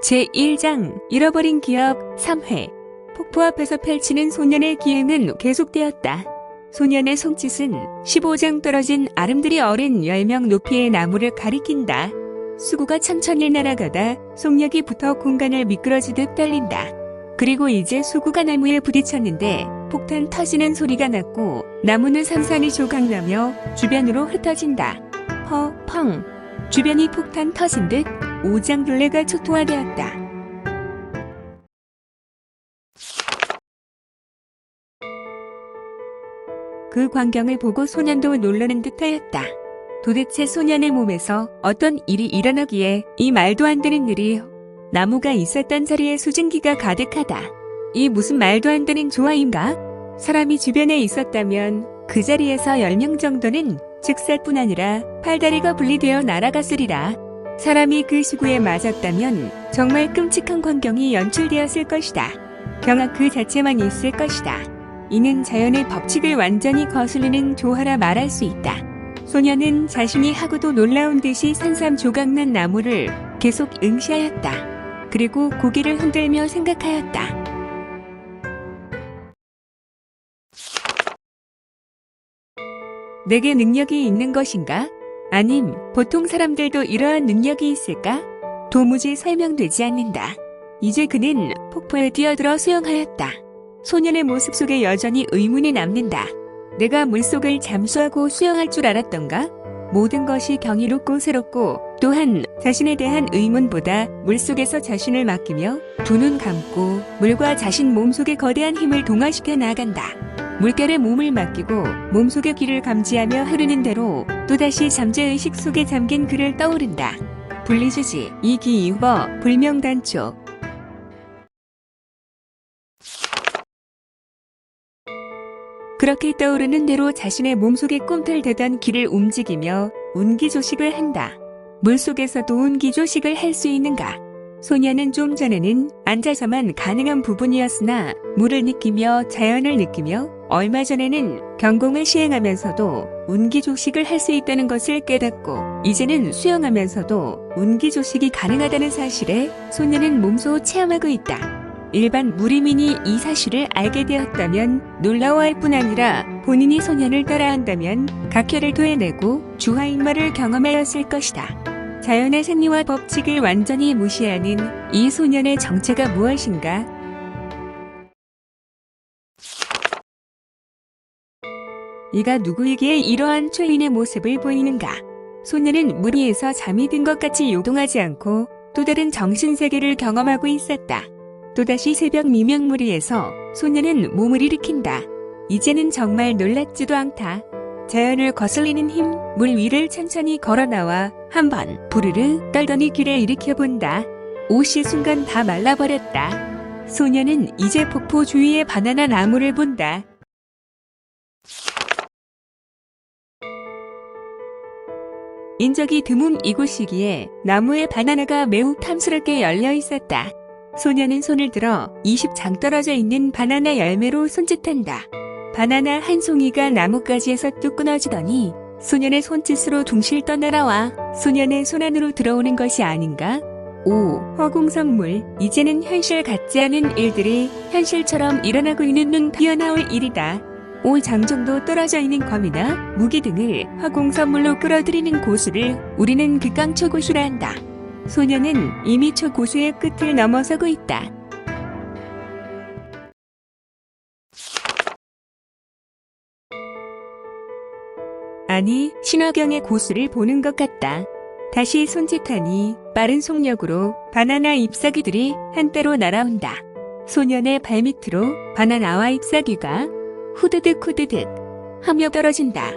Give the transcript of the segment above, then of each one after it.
제1장 잃어버린 기억 3회. 폭포 앞에서 펼치는 소년의 기행은 계속되었다. 소년의 손짓은 15장 떨어진 아름드리 어린 10명 높이의 나무를 가리킨다. 수구가 천천히 날아가다 속력이 붙어 공간을 미끄러지듯 떨린다. 그리고 이제 수구가 나무에 부딪혔는데 폭탄 터지는 소리가 났고 나무는 산산이 조각나며 주변으로 흩어진다. 펑. 주변이 폭탄 터진 듯 오장둘레가 초토화되었다. 그 광경을 보고 소년도 놀라는 듯하였다. 도대체 소년의 몸에서 어떤 일이 일어나기에 이 말도 안 되는 일이. 나무가 있었던 자리에 수증기가 가득하다. 이 무슨 말도 안 되는 조화인가? 사람이 주변에 있었다면 그 자리에서 10명 정도는 즉사뿐 아니라 팔다리가 분리되어 날아갔으리라. 사람이 그 수구에 맞았다면 정말 끔찍한 광경이 연출되었을 것이다. 경악 그 자체만 있을 것이다. 이는 자연의 법칙을 완전히 거슬리는 조화라 말할 수 있다. 소년은 자신이 하고도 놀라운 듯이 산산조각난 나무를 계속 응시하였다. 그리고 고개를 흔들며 생각하였다. 내게 능력이 있는 것인가? 아님 보통 사람들도 이러한 능력이 있을까? 도무지 설명되지 않는다. 이제 그는 폭포에 뛰어들어 수영하였다. 소년의 모습 속에 여전히 의문이 남는다. 내가 물속을 잠수하고 수영할 줄 알았던가? 모든 것이 경이롭고 새롭고 또한 자신에 대한 의문보다 물속에서 자신을 맡기며 두 눈 감고 물과 자신 몸속의 거대한 힘을 동화시켜 나간다. 물결에 몸을 맡기고 몸속의 기를 감지하며 흐르는 대로 또다시 잠재의식 속에 잠긴 그를 떠오른다. 분리주지, 이기이후버, 불명단초. 그렇게 떠오르는 대로 자신의 몸속에 꿈틀대던 기를 움직이며 운기조식을 한다. 물속에서도 운기조식을 할 수 있는가? 소년은 좀 전에는 앉아서만 가능한 부분이었으나 물을 느끼며 자연을 느끼며 얼마 전에는 경공을 시행하면서도 운기조식을 할 수 있다는 것을 깨닫고 이제는 수영하면서도 운기조식이 가능하다는 사실에 소년은 몸소 체험하고 있다. 일반 무리민이 이 사실을 알게 되었다면 놀라워할 뿐 아니라 본인이 소년을 따라한다면 각혈을 토해내고 주화인마를 경험하였을 것이다. 자연의 생리와 법칙을 완전히 무시하는 이 소년의 정체가 무엇인가? 이가 누구에게 이러한 죄인의 모습을 보이는가? 소년은 물 위에서 잠이 든 것 같이 요동하지 않고 또 다른 정신세계를 경험하고 있었다. 또다시 새벽 미명무리에서 소년은 몸을 일으킨다. 이제는 정말 놀랍지도 않다. 자연을 거슬리는 힘, 물 위를 천천히 걸어나와 한번 부르르 떨더니 귀를 일으켜본다. 옷이 순간 다 말라버렸다. 소년은 이제 폭포 주위의 바나나 나무를 본다. 인적이 드문 이곳이기에 나무에 바나나가 매우 탐스럽게 열려 있었다. 소년은 손을 들어 20장 떨어져 있는 바나나 열매로 손짓한다. 바나나 한 송이가 나뭇가지에서 뚝 끊어지더니 소년의 손짓으로 둥실 떠날아와 소년의 손안으로 들어오는 것이 아닌가? 오, 허공성물, 이제는 현실 같지 않은 일들이 현실처럼 일어나고 있는 눈 튀어나올 일이다. 5장 정도 떨어져 있는 검이나 무기 등을 허공선물로 끌어들이는 고수를 우리는 극강초고수라 한다. 소년은 이미 초고수의 끝을 넘어서고 있다. 아니, 신화경의 고수를 보는 것 같다. 다시 손짓하니 빠른 속력으로 바나나 잎사귀들이 한때로 날아온다. 소년의 발밑으로 바나나와 잎사귀가 후드득 하며 떨어진다.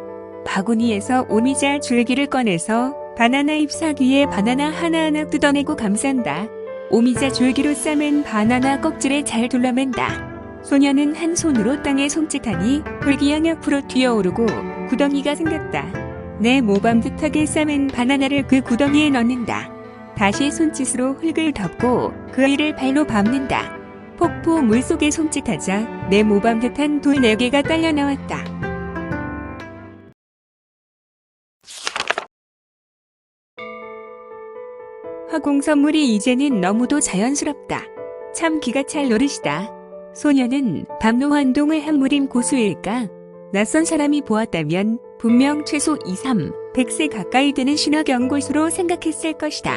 바구니에서 오미자 줄기를 꺼내서 바나나 잎사귀에 바나나 하나하나 뜯어내고 감싼다. 오미자 줄기로 싸맨 바나나 껍질에 잘 둘러맨다. 소년은 한 손으로 땅에 손짓하니 흙이 옆으로 튀어오르고 구덩이가 생겼다. 내 모범듯하게 싸맨 바나나를 그 구덩이에 넣는다. 다시 손짓으로 흙을 덮고 그 위를 발로 밟는다. 폭포 물속에 손짓하자 내 모범듯한 돌 4개가 딸려 나왔다. 화공 선물이 이제는 너무도 자연스럽다. 참 기가 찰 노릇이다. 소녀는 밤노환동을 한 무림 고수일까? 낯선 사람이 보았다면 분명 최소 2, 300세 가까이 되는 신화경 고수로 생각했을 것이다.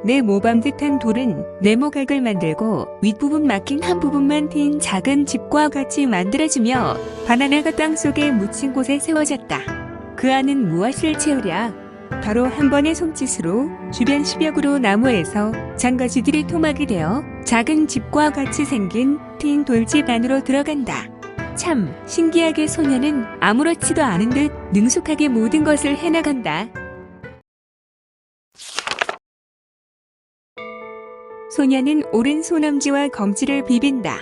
내 모방 듯한 돌은 네모각을 만들고 윗부분 막힌 한 부분만 휜 작은 집과 같이 만들어지며 바나나가 땅속에 묻힌 곳에 세워졌다. 그 안은 무엇을 채우랴? 바로 한 번의 손짓으로 주변 10여 그루 나무에서 장가지들이 토막이 되어 작은 집과 같이 생긴 휜 돌집 안으로 들어간다. 참 신기하게 소녀는 아무렇지도 않은 듯 능숙하게 모든 것을 해나간다. 소녀는 오른손 엄지와 검지를 비빈다.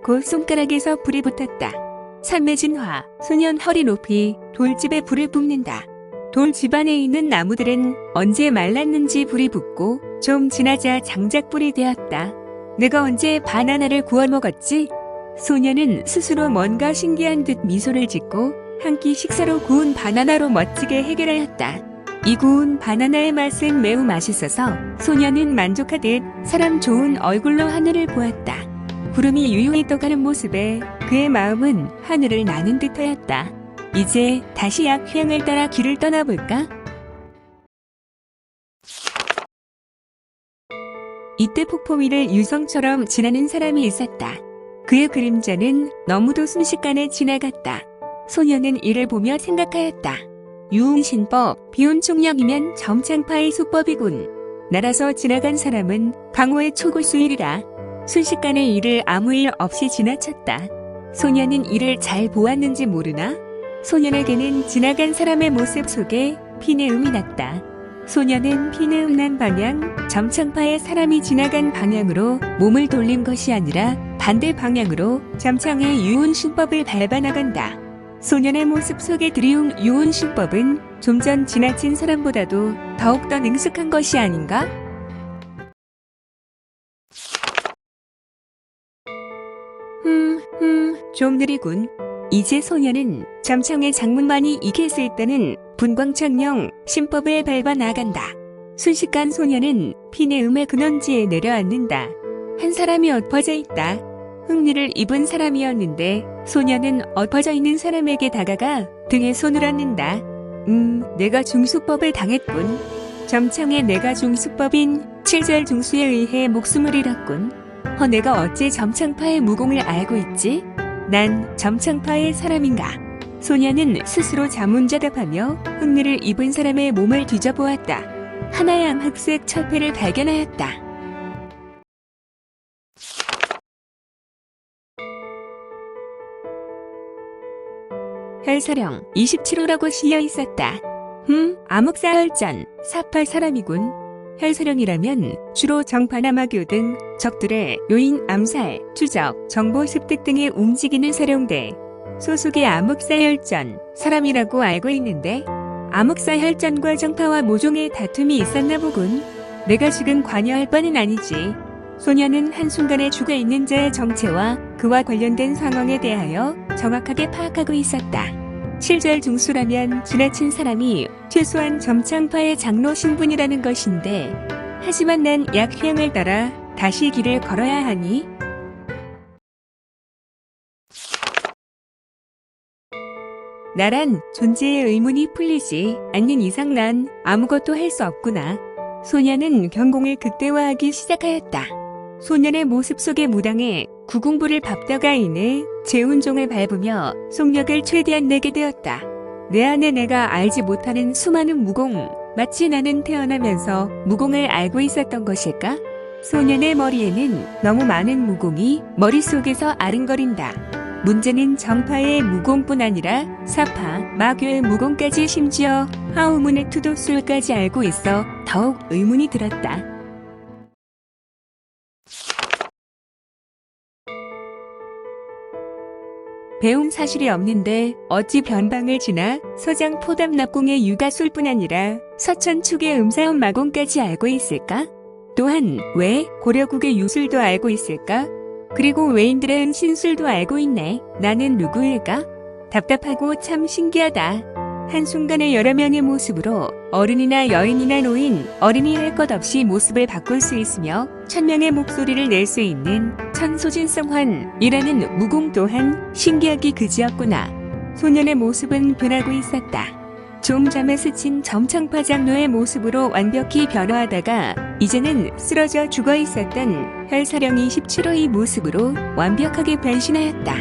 곧 손가락에서 불이 붙었다. 산매진 화, 소년 허리 높이 돌집에 불을 뿜는다. 돌집 안에 있는 나무들은 언제 말랐는지 불이 붙고 좀 지나자 장작불이 되었다. 내가 언제 바나나를 구워 먹었지? 소녀는 스스로 뭔가 신기한 듯 미소를 짓고 한 끼 식사로 구운 바나나로 멋지게 해결하였다. 이 구운 바나나의 맛은 매우 맛있어서 소녀는 만족하듯 사람 좋은 얼굴로 하늘을 보았다. 구름이 유유히 떠가는 모습에 그의 마음은 하늘을 나는 듯하였다. 이제 다시 약휴양을 따라 길을 떠나볼까? 이때 폭포 위를 유성처럼 지나는 사람이 있었다. 그의 그림자는 너무도 순식간에 지나갔다. 소녀는 이를 보며 생각하였다. 유흥신법, 비운총력이면 점창파의 수법이군. 날아서 지나간 사람은 강호의 초고수일이라. 순식간에 이를 아무 일 없이 지나쳤다. 소녀는 이를 잘 보았는지 모르나? 소년에게는 지나간 사람의 모습 속에 피내음이 났다. 소녀는 피내음 난 방향, 점창파의 사람이 지나간 방향으로 몸을 돌린 것이 아니라 반대 방향으로 점창의 유운신법을 밟아 나간다. 소년의 모습 속에 들이운 유운신법은 좀 전 지나친 사람보다도 더욱더 능숙한 것이 아닌가? 좀 느리군. 이제 소녀는 점창의 장문만이 익힐 수 있다는 분광창령 신법을 밟아 나간다. 순식간 소녀는 피내음의 근원지에 내려앉는다. 한 사람이 엎어져 있다. 흙리를 입은 사람이었는데 소녀는 엎어져 있는 사람에게 다가가 등에 손을 얹는다. 내가 중수법을 당했군. 점창의 내가 중수법인 7절 중수에 의해 목숨을 잃었군. 내가 어째 점창파의 무공을 알고 있지? 난 점창파의 사람인가? 소녀는 스스로 자문자답하며 흙리를 입은 사람의 몸을 뒤져보았다. 하나의 암흑색 철폐를 발견하였다. 혈서령 27호라고 실려 있었다. 암흑사혈전, 사팔 사람이군. 혈서령이라면 주로 정파남하교 등 적들의 요인 암살, 추적, 정보 습득 등에 움직이는 사령대, 소속의 암흑사혈전, 사람이라고 알고 있는데 암흑사혈전과 정파와 모종의 다툼이 있었나 보군. 내가 지금 관여할 바는 아니지. 소녀는 한순간에 죽어 있는 자의 정체와 그와 관련된 상황에 대하여 정확하게 파악하고 있었다. 7절 중수라면 지나친 사람이 최소한 점창파의 장로 신분이라는 것인데, 하지만 난 약휴양을 따라 다시 길을 걸어야 하니? 나란 존재의 의문이 풀리지 않는 이상 난 아무것도 할 수 없구나. 소녀는 경공을 극대화하기 시작하였다. 소년의 모습 속에 무당에 구궁부를 밟다가 이내 재운종을 밟으며 속력을 최대한 내게 되었다. 내 안에 내가 알지 못하는 수많은 무공, 마치 나는 태어나면서 무공을 알고 있었던 것일까? 소년의 머리에는 너무 많은 무공이 머릿속에서 아른거린다. 문제는 정파의 무공뿐 아니라 사파, 마교의 무공까지 심지어 하우문의 투도술까지 알고 있어 더욱 의문이 들었다. 배운 사실이 없는데 어찌 변방을 지나 서장 포담납공의 유가술뿐 아니라 서천 축의 음사원 마공까지 알고 있을까? 또한 왜 고려국의 유술도 알고 있을까? 그리고 외인들은 신술도 알고 있네. 나는 누구일까? 답답하고 참 신기하다. 한순간에 여러 명의 모습으로 어른이나 여인이나 노인, 어린이 할 것 없이 모습을 바꿀 수 있으며 1000명의 목소리를 낼 수 있는 천소진성환이라는 무공 또한 신기하기 그지였구나. 소년의 모습은 변하고 있었다. 좀 잠에 스친 점창파 장로의 모습으로 완벽히 변화하다가 이제는 쓰러져 죽어 있었던 혈사령이 17호의 모습으로 완벽하게 변신하였다.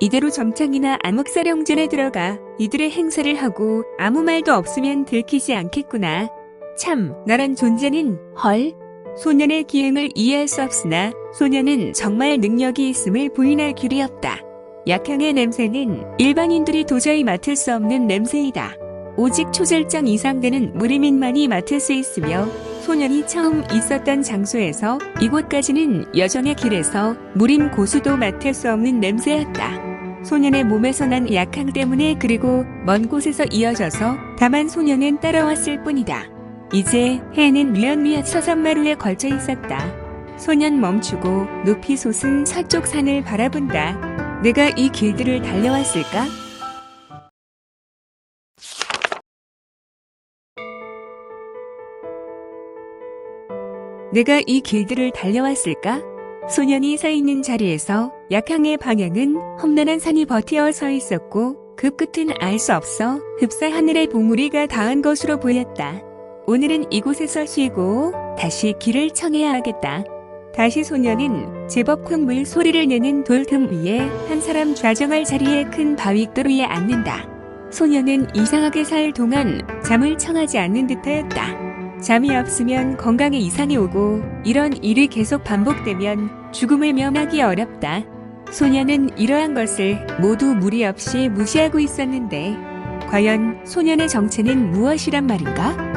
이대로 점창이나 암흑사령전에 들어가 이들의 행사를 하고 아무 말도 없으면 들키지 않겠구나. 참, 나란 존재는 헐. 소년의 기행을 이해할 수 없으나 소년은 정말 능력이 있음을 부인할 길이 없다. 약향의 냄새는 일반인들이 도저히 맡을 수 없는 냄새이다. 오직 초절정 이상 되는 무림인만이 맡을 수 있으며 소년이 처음 있었던 장소에서 이곳까지는 여정의 길에서 무림 고수도 맡을 수 없는 냄새였다. 소년의 몸에서 난 약향 때문에 그리고 먼 곳에서 이어져서 다만 소년은 따라왔을 뿐이다. 이제 해는 뉘엿뉘엿 서산마루에 걸쳐 있었다. 소년 멈추고 높이 솟은 서쪽 산을 바라본다. 내가 이 길들을 달려왔을까? 내가 이 길들을 달려왔을까? 소년이 서 있는 자리에서 약향의 방향은 험난한 산이 버티어 서 있었고 그 끝은 알 수 없어 흡사 하늘의 봉우리가 닿은 것으로 보였다. 오늘은 이곳에서 쉬고 다시 길을 청해야 하겠다. 다시 소년은 제법 큰 물 소리를 내는 돌 틈 위에 한 사람 좌정할 자리에 큰 바위돌 위에 앉는다. 소년은 이상하게 살 동안 잠을 청하지 않는 듯하였다. 잠이 없으면 건강에 이상이 오고 이런 일이 계속 반복되면 죽음을 면하기 어렵다. 소년은 이러한 것을 모두 무리 없이 무시하고 있었는데 과연 소년의 정체는 무엇이란 말인가?